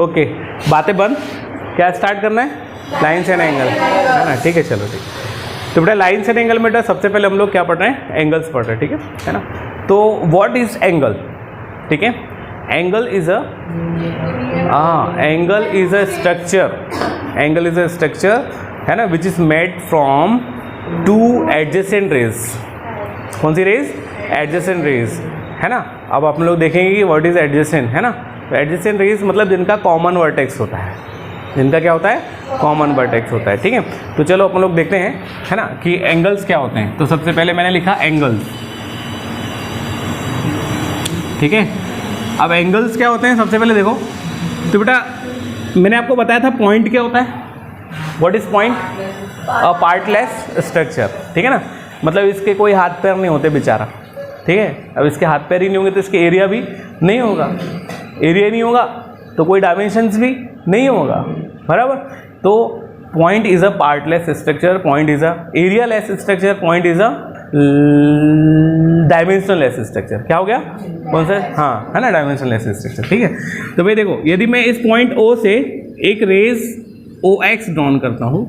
Okay, बातें बंद, क्या स्टार्ट करना है? लाइन्स एंड एंगल, है ना? ठीक है, चलो ठीक है। तो बेटा लाइन्स एंड एंगल में बेटा सबसे पहले हम लोग क्या पढ़ रहे हैं? एंगल्स पढ़ रहे हैं, ठीक है ना? तो व्हाट इज एंगल? ठीक है, angle is a structure, angle is a structure, है ना, which is made from two adjacent rays. कौन सी रेज? एडजेसेंट रेज, है ना? अब आप लोग देखेंगे कि व्हाट इज एडजेसेंट, है ना? तो एडजेसेंट रेज मतलब जिनका कॉमन वर्टेक्स होता है, जिनका क्या होता है? कॉमन वर्टेक्स होता है, ठीक है। तो चलो अपन लोग देखते हैं, है ना, कि एंगल्स क्या होते हैं। तो सबसे पहले मैंने लिखा एंगल्स, ठीक है। अब एंगल्स क्या होते हैं सबसे पहले देखो। तो बेटा मैंने आपको बताया था पॉइंट क्या होता है। What is point? A partless structure, ठीक है ना। मतलब इसके कोई हाथ पैर नहीं होते बेचारा, ठीक है। अब इसके हाथ पैर ही नहीं होंगे तो इसके एरिया भी नहीं होगा, एरिया नहीं होगा तो कोई डायमेंशंस भी नहीं होगा, बराबर। तो point is a partless structure, point is a area less structure, point is a dimensional less structure. क्या हो गया? कौन सा? हाँ, है ना, डायमेंशनल लेस स्ट्रक्चर, ठीक है। तो भाई देखो, यदि मैं इस पॉइंट O से एक रेज OX ड्रॉन करता हूँ,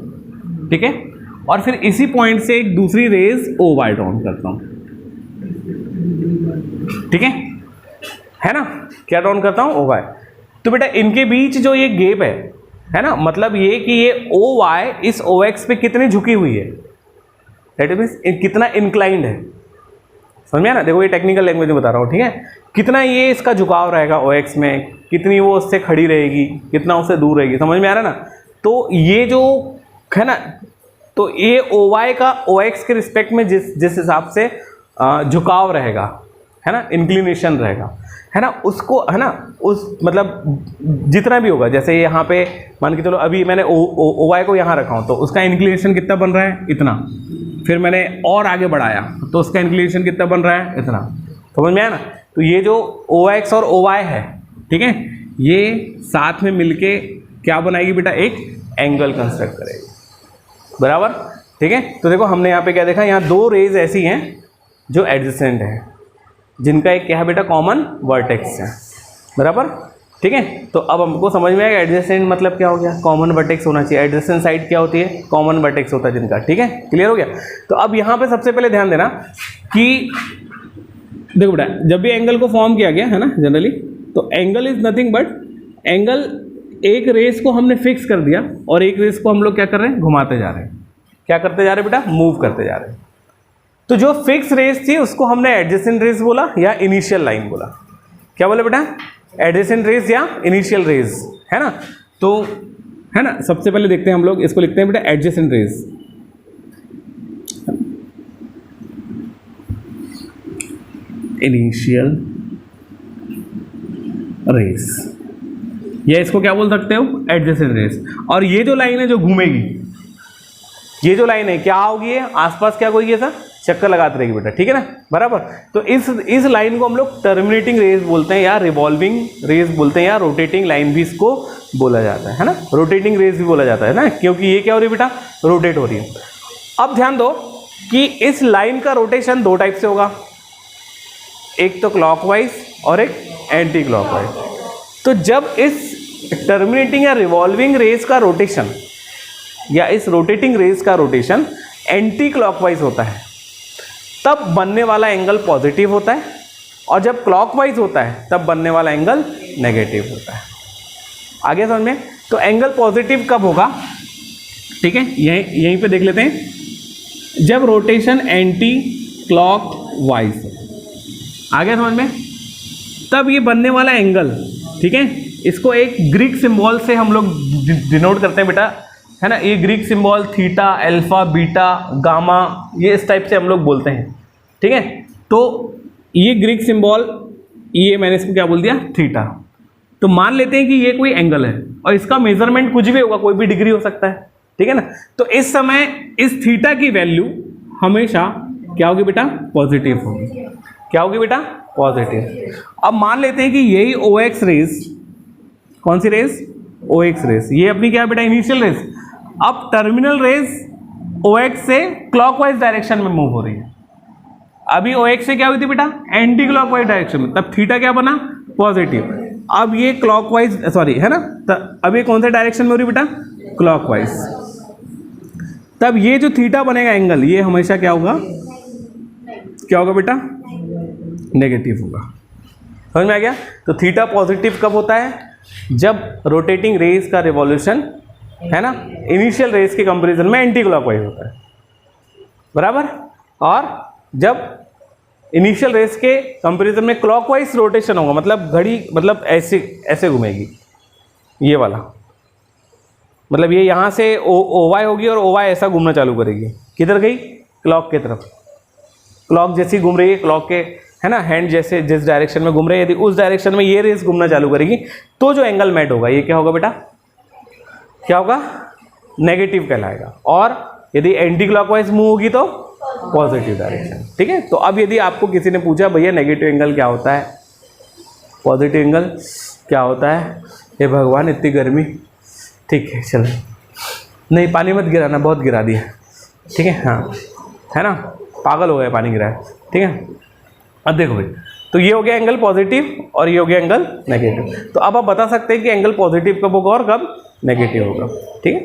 ठीक है, और फिर इसी पॉइंट से एक दूसरी रेज OY ड्रॉन करता हूँ, ठीक है ना। क्या ड्रॉन करता हूँ? OY। तो बेटा इनके बीच जो ये गैप है ना, मतलब ये कि ये OY इस OX पे कितनी झुकी हुई है, दैट मीन्स कितना इंक्लाइंड है। समझ में ना? देखो ये टेक्निकल लैंग्वेज में बता रहा हूँ, ठीक है। कितना ये इसका झुकाव रहेगा OX में, कितनी वो उससे खड़ी रहेगी, कितना उससे दूर रहेगी, समझ में आ रहा है ना। तो ये जो है ना, तो ये OY का OX के रिस्पेक्ट में जिस हिसाब से झुकाव रहेगा, है ना, इंक्लिनेशन रहेगा, है ना, उसको, है ना, उस मतलब जितना भी होगा, जैसे यहाँ पे मान के चलो अभी मैंने OY को यहाँ रखा हूँ तो उसका इंक्लिनेशन कितना बन रहा है? इतना। फिर मैंने और आगे बढ़ाया तो उसका इंक्लिनेशन कितना बन रहा है? इतना। समझ में आया ना? तो ये जो OX और OY है, ठीक है, ये साथ में मिलके क्या बनाएगी बेटा? एक एंगल कंस्ट्रक्ट करेगी, बराबर, ठीक है। तो देखो हमने यहाँ पे क्या देखा, यहाँ दो रेज ऐसी हैं जो एडजेसेंट है, जिनका एक क्या है बेटा? कॉमन वर्टेक्स है, बराबर, ठीक है। तो अब हमको समझ में आएगा एडजेसेंट मतलब क्या हो गया? कॉमन वर्टेक्स होना चाहिए। एडजेसेंट साइड क्या होती है? कॉमन वर्टेक्स होता है जिनका, ठीक है, क्लियर हो गया। तो अब यहाँ पे सबसे पहले ध्यान देना कि देखो बेटा, जब भी एंगल को फॉर्म किया गया है ना जनरली, तो angle is nothing but, angle एक रेस को हमने फिक्स कर दिया और एक रेस को हम लोग क्या कर रहे हैं? घुमाते जा रहे हैं। क्या करते जा रहे हैं बेटा? मूव करते जा रहे हैं। तो जो फिक्स रेस थी उसको हमने एडजेसेंट रेस बोला या इनिशियल लाइन बोला। क्या बोले बेटा? एडजेसेंट रेस या इनिशियल रेस, है ना। तो है ना, सबसे पहले देखते हैं हम लोग, इसको लिखते हैं बेटा एडजेसेंट रेस। इनिशियल रेस, या इसको क्या बोल सकते हो? Adjacent rays. और ये जो लाइन है जो घूमेगी, ये जो लाइन है क्या होगी? ये आसपास क्या होगी? ऐसा चक्कर लगाते रहेगी बेटा, ठीक है ना, बराबर। तो इस लाइन को हम लोग टर्मिनेटिंग रेस बोलते हैं, या रिवॉल्विंग रेस बोलते हैं, या रोटेटिंग लाइन भी इसको बोला जाता है ना, रोटेटिंग रेस भी बोला जाता है ना, क्योंकि ये क्या हो रही है बेटा? रोटेट हो रही है। अब ध्यान दो कि इस लाइन का रोटेशन दो टाइप से होगा, एक तो क्लॉकवाइज और एक एंटी क्लॉकवाइज। तो जब इस टर्मिनेटिंग या रिवॉल्विंग रेस का रोटेशन या इस रोटेटिंग रेस का रोटेशन एंटी क्लॉकवाइज होता है, तब बनने वाला एंगल पॉजिटिव होता है, और जब क्लॉकवाइज होता है तब बनने वाला एंगल नेगेटिव होता है। आगे समझ में? तो एंगल पॉजिटिव कब होगा? ठीक है, यहीं पे देख लेते हैं, जब रोटेशन एंटी क्लॉकवाइज। आगे समझ में? तब ये बनने वाला एंगल, ठीक है, इसको एक ग्रीक सिंबल से हम लोग डिनोट करते हैं बेटा, है ना। ये Greek symbol theta, alpha, beta, gamma, ये इस टाइप से हम लोग बोलते हैं, ठीक है। तो ये ग्रीक सिंबल, ये मैंने इसको क्या बोल दिया? थीटा। तो मान लेते हैं कि ये कोई एंगल है और इसका मेजरमेंट कुछ भी होगा, कोई भी डिग्री हो सकता है, ठीक है ना। तो इस समय इस थीटा की वैल्यू हमेशा क्या होगी बेटा? पॉजिटिव होगी। क्या होगी बेटा? पॉजिटिव। अब मान लेते हैं कि यही OX रेस, कौन सी रेस? OX रेस, ये अपनी क्या है बेटा? Initial rays. अब टर्मिनल रेस OX से क्लॉकवाइज डायरेक्शन में मूव हो रही है। अभी OX से क्या हुई थी बेटा? एंटी क्लॉकवाइज डायरेक्शन में, तब थीटा क्या बना? पॉजिटिव। अब ये क्लॉकवाइज, सॉरी, है ना, अब ये कौन से डायरेक्शन में हो रही बेटा? क्लॉकवाइज। तब ये जो थीटा बनेगा एंगल, ये हमेशा क्या होगा? क्या होगा बेटा? नेगेटिव होगा। समझ में आ गया? तो थीटा पॉजिटिव कब होता है? जब रोटेटिंग रेस का रिवॉल्यूशन है ना इनिशियल रेस के कंपैरिजन में एंटी क्लॉकवाइज होता है, बराबर। और जब इनिशियल रेस के कंपैरिजन में क्लॉकवाइज रोटेशन होगा, मतलब घड़ी मतलब ऐसे ऐसे घूमेगी, ये वाला, मतलब ये यहाँ से ओवाई होगी और ओवाई ऐसा घूमना चालू करेगी। किधर गई? क्लॉक की तरफ। क्लॉक जैसी घूम रही है, क्लॉक के है ना हैंड जैसे जिस डायरेक्शन में घूम रही है, यदि उस डायरेक्शन में ये रेस घूमना चालू करेगी तो जो एंगल मेट होगा ये क्या होगा बेटा? क्या होगा? नेगेटिव कहलाएगा। और यदि एंटी क्लॉकवाइज मूव होगी तो पॉजिटिव डायरेक्शन। ठीक है। तो अब यदि आपको किसी ने पूछा भैया नेगेटिव एंगल क्या होता है, पॉजिटिव एंगल क्या होता है, हे भगवान इतनी गर्मी, ठीक है चलो, नहीं पानी मत गिराना, बहुत गिरा दिया, ठीक है, हाँ है ना, पागल हो गया पानी गिराया, ठीक है। अब देखो भाई, तो ये हो गया एंगल पॉजिटिव और ये हो गया एंगल नेगेटिव। तो अब आप बता सकते हैं कि एंगल पॉजिटिव कब होगा और कब नेगेटिव होगा, ठीक है।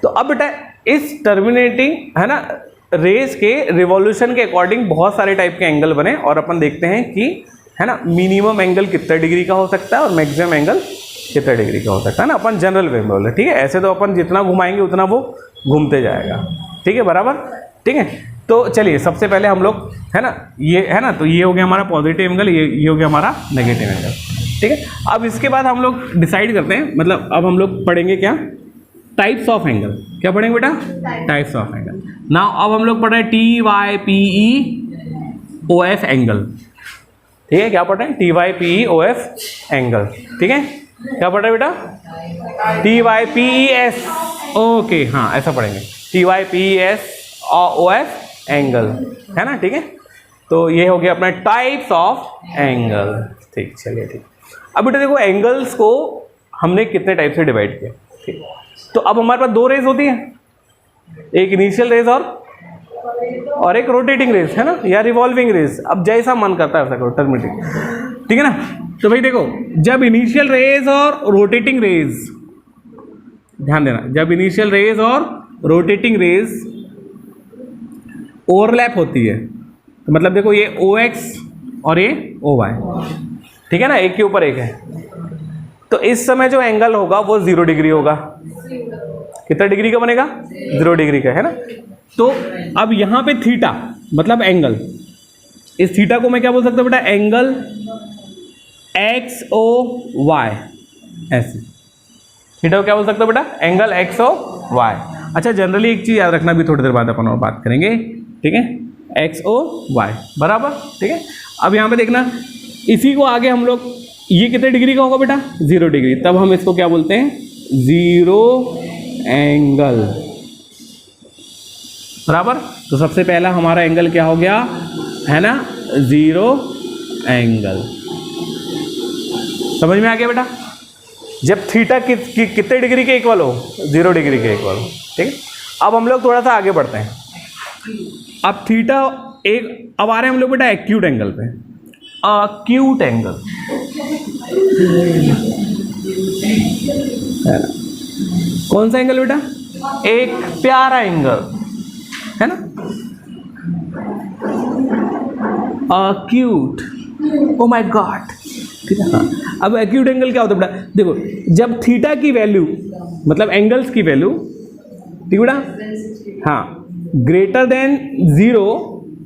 तो अब बेटा इस टर्मिनेटिंग है ना रेस के रिवॉल्यूशन के अकॉर्डिंग बहुत सारे टाइप के एंगल बने, और अपन देखते हैं कि है ना मिनिमम एंगल कितने डिग्री का हो सकता है और मैक्सिमम एंगल कितने डिग्री का हो सकता है ना, अपन जनरल वे में बोले, ठीक है। ऐसे तो अपन जितना घुमाएंगे उतना वो घूमते जाएगा, ठीक है, बराबर, ठीक है। तो चलिए सबसे पहले हम लोग है ना ये है ना, तो ये हो गया हमारा पॉजिटिव एंगल, ये हो गया हमारा नेगेटिव एंगल, ठीक है। अब इसके बाद हम लोग डिसाइड करते हैं, मतलब अब हम लोग पढ़ेंगे क्या? Types of angle. क्या पढ़ेंगे बेटा? Types of angle. नाउ अब हम लोग पढ़ रहे हैं TYPE-OF एंगल, ठीक है। क्या पढ़ रहे हैं? TYPE-OF एंगल, ठीक है। क्या पढ़ रहे हैं बेटा? TYPES, ओके, हाँ ऐसा पढ़ेंगे, TYPES-OF एंगल, है ना, ठीक है। तो ये हो गया अपना टाइप्स ऑफ एंगल, ठीक, चलिए ठीक। अब बेटा देखो एंगल्स को हमने कितने टाइप से डिवाइड किया, ठीक। तो अब हमारे पास दो रेस होती हैं, एक इनिशियल रेस और एक रोटेटिंग रेस, है ना, या रिवॉल्विंग रेस, अब जैसा मन करता है वैसा करो, टर्मिनेटिंग, ठीक है ना। तो भाई देखो जब इनिशियल रेस और रोटेटिंग रेस, ध्यान देना, जब इनिशियल रेस और रोटेटिंग रेस ओवरलैप होती है, तो मतलब देखो ये OX और ये OY, ठीक है ना, एक के ऊपर एक है, तो इस समय जो एंगल होगा वो 0 डिग्री होगा। कितना डिग्री का बनेगा? 0 डिग्री का, है ना। तो अब यहाँ पे थीटा मतलब एंगल, इस थीटा को मैं क्या बोल सकता हूँ बेटा? एंगल XOY, ऐसे थीटा को क्या बोल सकते हो बेटा? Angle XOY। अच्छा जनरली एक चीज याद रखना, भी थोड़ी देर बाद अपन और बात करेंगे, ठीक है, XOY बराबर, ठीक है। अब यहाँ पे देखना, इसी को आगे हम लोग, ये कितने डिग्री का होगा बेटा? 0 डिग्री, तब हम इसको क्या बोलते हैं? 0 एंगल, बराबर। तो सबसे पहला हमारा एंगल क्या हो गया, है ना, 0 एंगल। समझ में आ गया बेटा? जब थीटा कितने डिग्री के इक्वल हो? 0 डिग्री के इक्वल हो, ठीक है। अब हम लोग थोड़ा सा आगे बढ़ते हैं। अब थीटा एक, अब आ रहे हैं हम लोग बेटा एक्यूट एंगल पे। एक्यूट एंगल कौन सा एंगल बेटा? एक प्यारा एंगल, है ना, एक्यूट, ओ माय गॉड, ठीक है। हाँ, अब एक्यूट एंगल क्या होता है बेटा? देखो जब थीटा की वैल्यू, मतलब एंगल्स की वैल्यू, ठीक बेटा, हाँ, ग्रेटर देन 0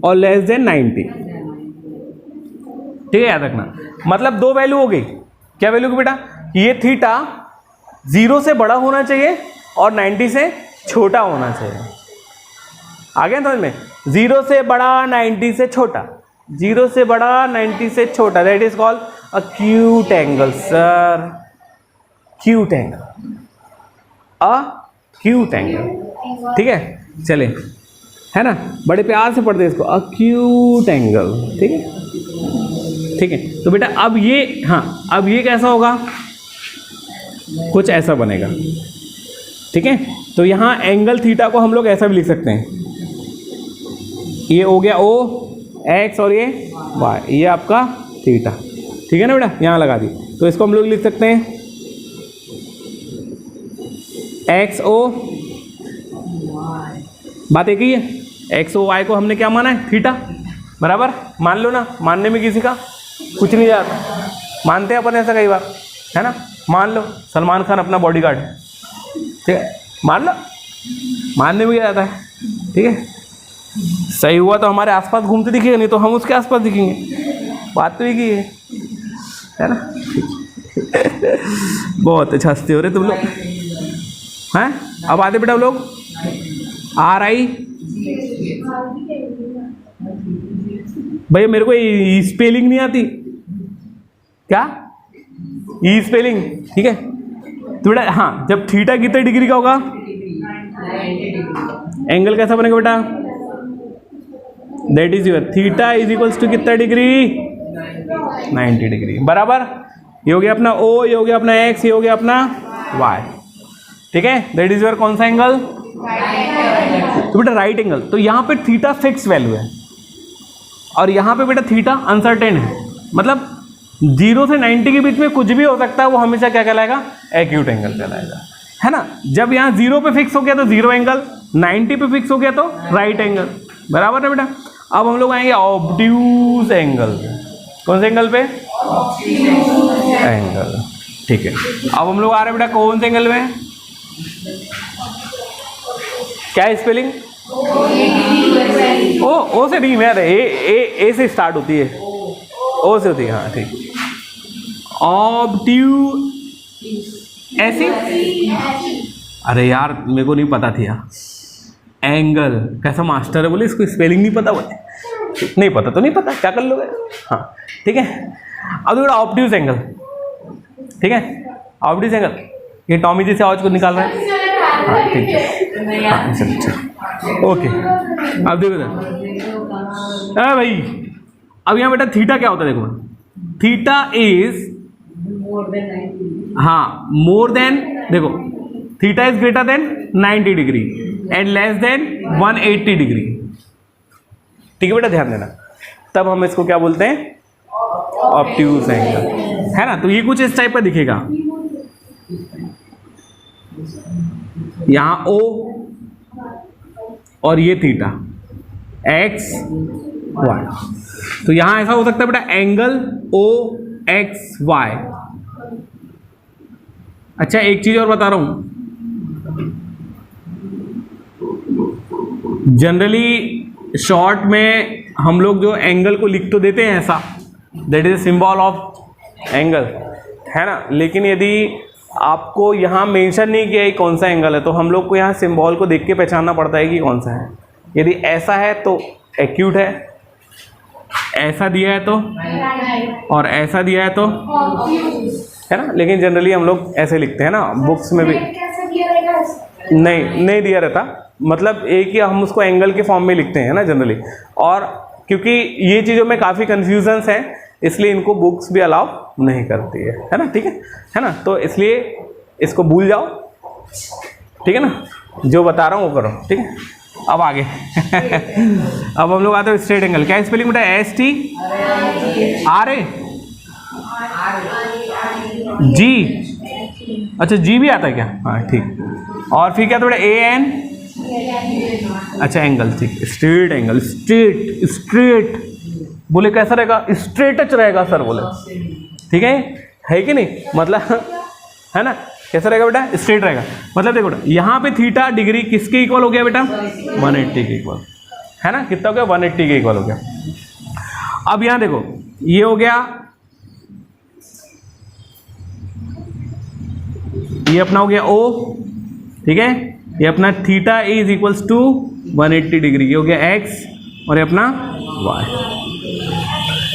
और लेस देन 90, ठीक है, याद रखना। मतलब दो वैल्यू हो गई, क्या वैल्यू की बेटा? ये थीटा 0 से बड़ा होना चाहिए और 90 से छोटा होना चाहिए। आ गया समझ में? 0 से बड़ा 90 से छोटा, 0 से बड़ा 90 से छोटा, that is called acute angle sir, acute angle, acute angle, ठीक है। चले, है ना, बड़े प्यार से पढ़ते इसको, एक्यूट एंगल, ठीक है, ठीक है। तो बेटा अब ये, हाँ, अब ये कैसा होगा? कुछ ऐसा बनेगा, ठीक है। तो यहाँ एंगल थीटा को हम लोग ऐसा भी लिख सकते हैं, ये हो गया OX और ये Y, ये आपका थीटा, ठीक है ना बेटा, यहाँ लगा दी। तो इसको हम लोग लिख सकते हैं एक्स ओ, बात एक ही है, एक्स ओ वाई को हमने क्या माना है, थीटा, बराबर, मान लो ना, मानने में किसी का कुछ नहीं जाता, मानते हैं अपन ऐसा कई बार, है ना, मान लो सलमान खान अपना बॉडीगार्ड है, ठीक है, मान लो, मानने में क्या जाता है, ठीक है, सही हुआ तो हमारे आसपास घूमते दिखेगा, नहीं तो हम उसके आसपास दिखेंगे, बात तो एक ही है ना। बहुत अच्छा हंसते हो रहे तुम लोग हैं। अब आते बेटा लोग, आर आई, भैया मेरे को ई स्पेलिंग नहीं आती, क्या ई स्पेलिंग, ठीक है, तो बेटा हाँ, जब थीटा कितने डिग्री का होगा, एंगल कैसा बनेगा बेटा, that is your theta is equals to कितना डिग्री, 90 डिग्री, बराबर। ये हो गया अपना O, ये हो गया अपना X, ये हो गया अपना Y, ठीक है, दैट इज योर कौन सा एंगल, तो बेटा राइट एंगल। तो यहाँ पे थीटा फिक्स वैल्यू है और यहाँ पे बेटा थीटा अनसर्टेन है, मतलब 0 से 90 के बीच में कुछ भी हो सकता है, वो हमेशा क्या कहलाएगा, एक्यूट एंगल कहलाएगा, है ना। जब यहाँ 0 पे फिक्स हो गया तो 0 एंगल, 90 पे फिक्स हो गया तो राइट एंगल, बराबर है बेटा। अब हम लोग आएंगे ऑब्ट्यूज एंगल, कौन से एंगल पे, एंगल, ठीक है। अब हम लोग आ रहे हैं बेटा कौन से एंगल में, क्या है स्पेलिंग, ओ से नहीं, मैं ए से स्टार्ट होती है, ओ से होती है, हाँ ठीक, ऑब्ट्यू ऐसी, अरे यार मेरे को नहीं पता थी यार, एंगल कैसा मास्टर है, बोले इसको स्पेलिंग नहीं पता, बोले नहीं पता तो नहीं पता, क्या कर लोगे, हाँ ठीक है। अब देखो ऑब्ट्यूज एंगल, ठीक है, ऑब्ट्यूज एंगल, ये टॉमी जी से आवाज को निकाल रहा है, हाँ ठीक है, हाँ चलो ओके। अब देखो सर भाई, अब यहाँ बेटा थीटा क्या होता है, देखो थीटा इज, हाँ मोर देन, देखो theta is greater than 90 degree and less than 180 degree, ठीक है बेटा, ध्यान देना, तब हम इसको क्या बोलते हैं, ऑब्ट्यूज एंगल, है ना। तो ये कुछ इस टाइप का दिखेगा, यहाँ O और ये थीटा, X Y, तो यहां ऐसा हो सकता है बेटा एंगल O X Y। अच्छा एक चीज और बता रहा हूं, जनरली शॉर्ट में हम लोग जो एंगल को लिख तो देते हैं ऐसा, that is symbol of angle, है ना, लेकिन यदि आपको यहाँ मेंशन नहीं किया कौन सा एंगल है, तो हम लोग को यहाँ सिंबल को देख के पहचानना पड़ता है कि कौन सा है। यदि ऐसा है तो एक्यूट है, ऐसा दिया है तो, और ऐसा दिया है तो, है ना, लेकिन जनरली हम लोग ऐसे लिखते हैं ना, बुक्स में भी नहीं दिया रहता, मतलब एक ही हम उसको एंगल के फॉर्म में लिखते हैं ना जनरली, और क्योंकि ये चीज़ों में काफ़ी कन्फ्यूजन्स हैं इसलिए इनको बुक्स भी अलाउ नहीं करती है ना, ठीक है ना, तो इसलिए इसको भूल जाओ, ठीक है ना, जो बता रहा हूँ वो करो, ठीक है। अब आगे अब हम लोग आते हैं स्ट्रेट एंगल, क्या स्पेलिंग बेटा, एस टी आर ए जी, अच्छा जी भी आता है क्या, हाँ ठीक, और फिर क्या थोड़ा ए एन, अच्छा एंगल, ठीक, स्ट्रेट एंगल, स्ट्रेट बोले कैसा रहेगा, स्ट्रेट टच रहेगा सर बोले, ठीक है कि नहीं, मतलब है ना, कैसा रहेगा बेटा, स्ट्रेट रहेगा, मतलब देखो बेटा यहाँ पे थीटा डिग्री किसके इक्वल हो गया बेटा, 180 के इक्वल, है ना, कितना हो गया, 180 के इक्वल हो गया। अब यहाँ देखो ये हो गया, ये अपना हो गया O, ठीक है, ये अपना theta is equals to 180 degree, ये हो गया X और ये अपना Y।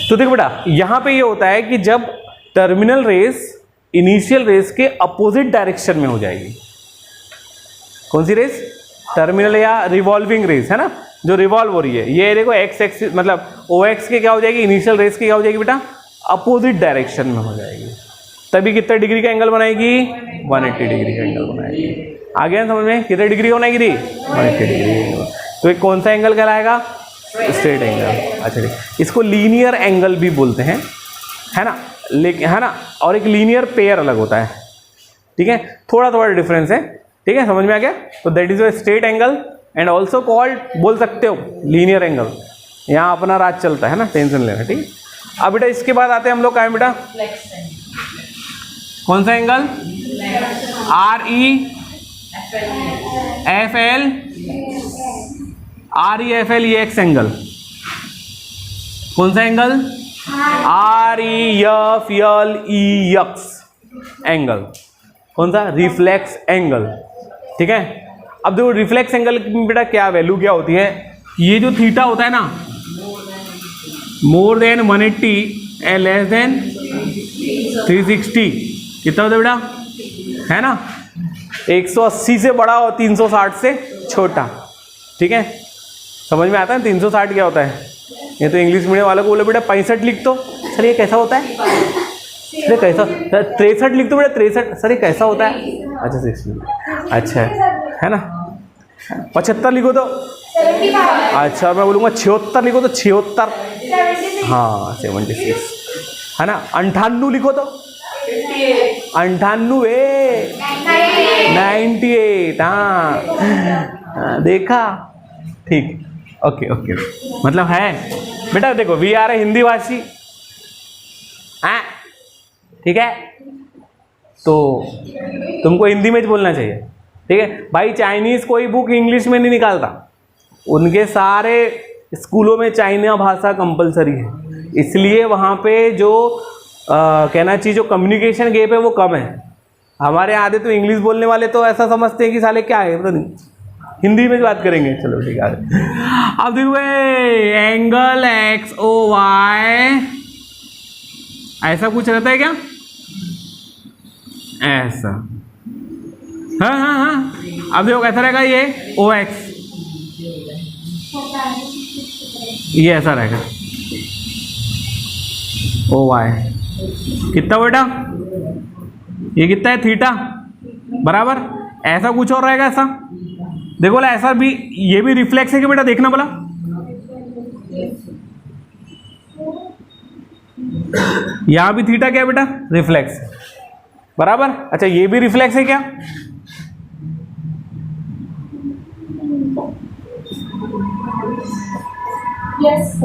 तो देखो बेटा यहां पे ये होता है कि जब टर्मिनल रेस इनिशियल रेस के अपोजिट डायरेक्शन में हो जाएगी, कौन सी रेस, टर्मिनल या रिवॉल्विंग रेस, है ना, जो रिवॉल्व हो रही है, ये देखो एक्स एक्सिस मतलब OX के क्या हो जाएगी, इनिशियल रेस की क्या हो जाएगी बेटा, अपोजिट डायरेक्शन में हो जाएगी, तभी कितने डिग्री का एंगल बनाएगी, 180 डिग्री का एंगल बनाएगी। आ गया समझ में, कितने डिग्री बनाएगी दी, 180 डिग्री। तो एक कौन सा एंगल कहलाएगा, स्ट्रेट एंगल। अच्छा ठीक, इसको लीनियर एंगल भी बोलते हैं, है ना, लेकिन है ना, और एक लीनियर पेयर अलग होता है, ठीक है, थोड़ा थोड़ा डिफरेंस है, ठीक है, समझ में आ गया। तो that is a straight angle and also called, बोल सकते हो, लीनियर एंगल। यहाँ अपना राज चलता है ना, टेंशन लेना, ठीक है। अब बेटा इसके बाद आते हैं हम लोग कहाँ बेटा, कौन सा एंगल, REFL EX एंगल। कौन सा एंगल, REFL EX एंगल। कौन सा, रिफ्लेक्स एंगल, ठीक है। अब देखो रिफ्लेक्स एंगल की बेटा क्या वैल्यू क्या होती है, ये जो थीटा होता है ना, more than 180 and less than 360, कितना होता है बेटा, है ना, 180 से बड़ा और 360 से छोटा, ठीक है। समझ में आता है 360 क्या होता है, ये तो इंग्लिश मीडियम वालों को बोले बेटा 65 लिख दो, सर ये कैसा होता है, सर कैसा, 63 लिख दो बेटा 63, सर ये कैसा होता है, अच्छा 60, अच्छा है ना। 75 लिखो तो, अच्छा मैं बोलूँगा 76 लिखो तो 76, हाँ 76, है ना। 98 लिखो तो 98, 98, हाँ देखा, ठीक, ओके ओके, मतलब है बेटा। देखो वी आर ए हिंदी भाषी, हाँ ठीक है, तो तुमको हिंदी में बोलना चाहिए, ठीक है भाई। चाइनीज कोई बुक इंग्लिश में नहीं निकालता, उनके सारे स्कूलों में चाइना भाषा कंपलसरी है, इसलिए वहाँ पे जो कहना चाहिए जो कम्युनिकेशन गैप है वो कम है। हमारे आधे तो इंग्लिश बोलने वाले तो ऐसा समझते हैं कि साले क्या है, पता नहीं, हिंदी में बात करेंगे, चलो ठीक है। अब देखो एंगल XOY ऐसा कुछ रहता है क्या, ऐसा, हाँ हाँ हाँ। अब देखो कैसा रहेगा ये OX, ये ऐसा रहेगा OY, कितना बेटा, ये कितना है थीटा बराबर, ऐसा कुछ और रहेगा ऐसा। देखो बोला ऐसा भी, ये भी रिफ्लेक्स है कि बेटा, देखना बोला, यहां भी थीटा क्या है बेटा, रिफ्लेक्स बराबर। अच्छा ये भी रिफ्लेक्स है क्या, यस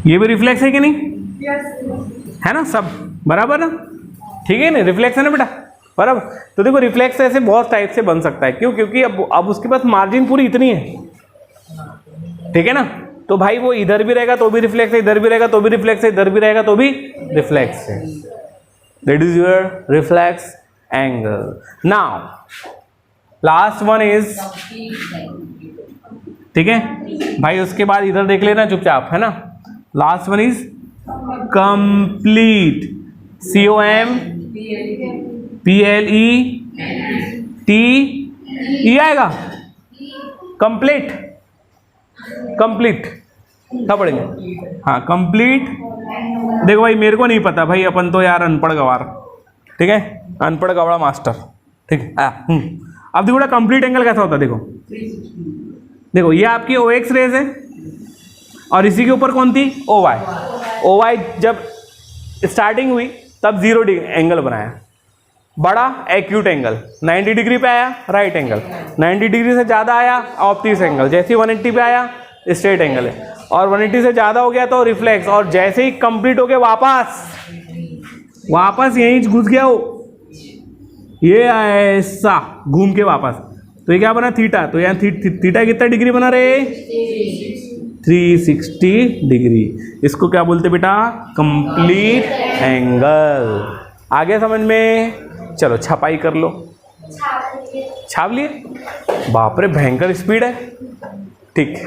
ये भी रिफ्लेक्स है कि नहीं, यस है ना, सब बराबर ना, ठीक है ना, रिफ्लेक्स है ना बेटा, बराबर। तो देखो रिफ्लेक्स ऐसे बहुत टाइप से बन सकता है, क्यों, क्योंकि अब उसके पास मार्जिन पूरी इतनी है, ठीक है ना। तो भाई वो इधर भी रहेगा तो भी रिफ्लेक्स है, इधर भी रहेगा तो भी रिफ्लेक्स है, इधर भी रहेगा तो भी रिफ्लेक्स है, that is your reflex angle. Now last one is, ठीक है भाई, उसके बाद इधर देख लेना चुपचाप, है ना। Last one is complete, COMPLETE आएगा, कंप्लीट, कंप्लीट क्या पढ़ेंगे, हाँ कंप्लीट। देखो भाई मेरे को नहीं पता भाई, अपन तो यार अनपढ़ गवार, ठीक है, अनपढ़ गवार मास्टर, ठीक है। अब देखो कंप्लीट एंगल कैसा होता है, देखो देखो ये आपकी OX रेज है और इसी के ऊपर कौन थी, OY जब स्टार्टिंग हुई तब 0 एंगल बनाया, बड़ा एक्यूट एंगल 90 डिग्री पे आया, राइट एंगल 90 डिग्री से ज़्यादा आया ऑप्टिक्स एंगल, जैसे ही 180 पे आया स्ट्रेट एंगल है, और 180 से ज़्यादा हो गया तो रिफ्लेक्स, और जैसे ही कंप्लीट हो गया वापस यहीं घुस गया हो, ये ऐसा घूम के वापस, तो ये क्या बना थीटा, तो यहाँ थीटा कितना डिग्री बना रहे, 360 डिग्री। इसको क्या बोलते बेटा, कंप्लीट एंगल। आगे समझ में, चलो छपाई कर लो, छाप लिए, बाप रे भयंकर स्पीड है, ठीक।